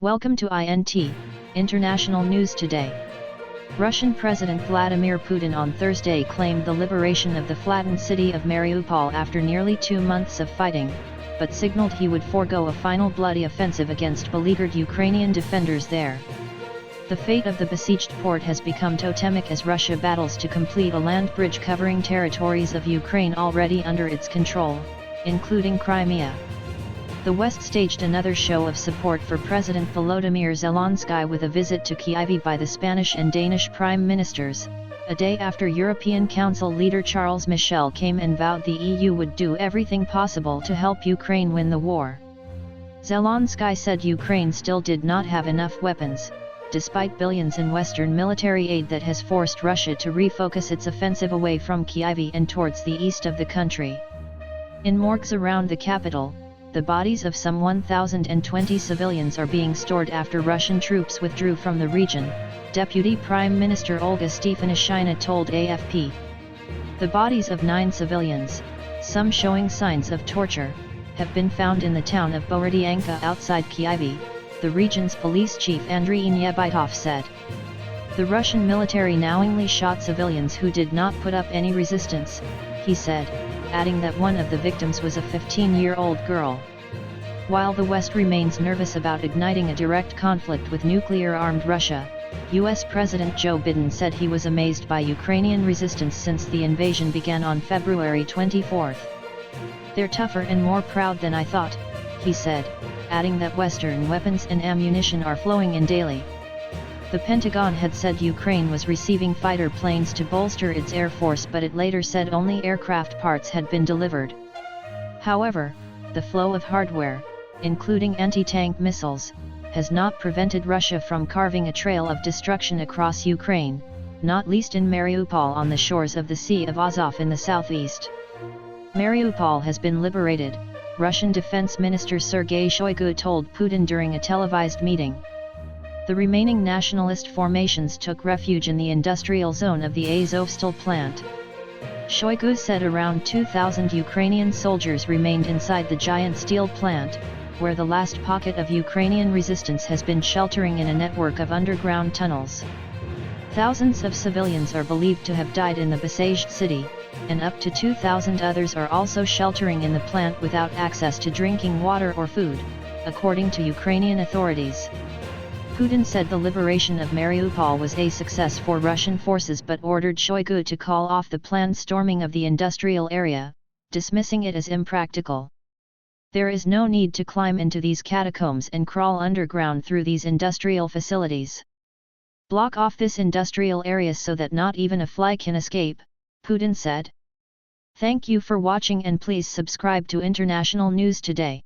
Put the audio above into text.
Welcome to International News Today. Russian President Vladimir Putin on Thursday claimed the liberation of the flattened city of Mariupol after nearly 2 months of fighting, but signaled he would forego a final bloody offensive against beleaguered Ukrainian defenders there. The fate of the besieged port has become totemic as Russia battles to complete a land bridge covering territories of Ukraine already under its control, including Crimea. The West staged another show of support for President Volodymyr Zelensky with a visit to Kyiv by the Spanish and Danish prime ministers, a day after European Council leader Charles Michel came and vowed the EU would do everything possible to help Ukraine win the war. Zelensky said Ukraine still did not have enough weapons, despite billions in Western military aid that has forced Russia to refocus its offensive away from Kyiv and towards the east of the country. In morgues around the capital, the bodies of some 1,020 civilians are being stored after Russian troops withdrew from the region, Deputy Prime Minister Olga Stefanishyna told AFP. The bodies of 9 civilians, some showing signs of torture, have been found in the town of Borodyanka outside Kyiv, the region's police chief Andriy Nyebitov said. The Russian military knowingly shot civilians who did not put up any resistance, he said, adding that one of the victims was a 15-year-old girl. While the West remains nervous about igniting a direct conflict with nuclear-armed Russia, U.S. President Joe Biden said he was amazed by Ukrainian resistance since the invasion began on February 24. "They're tougher and more proud than I thought," he said, adding that Western weapons and ammunition are flowing in daily. The Pentagon had said Ukraine was receiving fighter planes to bolster its air force, but it later said only aircraft parts had been delivered. However, the flow of hardware, including anti-tank missiles, has not prevented Russia from carving a trail of destruction across Ukraine, not least in Mariupol on the shores of the Sea of Azov in the southeast. Mariupol has been liberated, Russian Defense Minister Sergei Shoigu told Putin during a televised meeting. The remaining nationalist formations took refuge in the industrial zone of the Azovstal plant. Shoigu said around 2,000 Ukrainian soldiers remained inside the giant steel plant, where the last pocket of Ukrainian resistance has been sheltering in a network of underground tunnels. Thousands of civilians are believed to have died in the besieged city, and up to 2,000 others are also sheltering in the plant without access to drinking water or food, according to Ukrainian authorities. Putin said the liberation of Mariupol was a success for Russian forces but ordered Shoigu to call off the planned storming of the industrial area, dismissing it as impractical. "There is no need to climb into these catacombs and crawl underground through these industrial facilities. Block off this industrial area so that not even a fly can escape," Putin said. Thank you for watching and please subscribe to International News Today.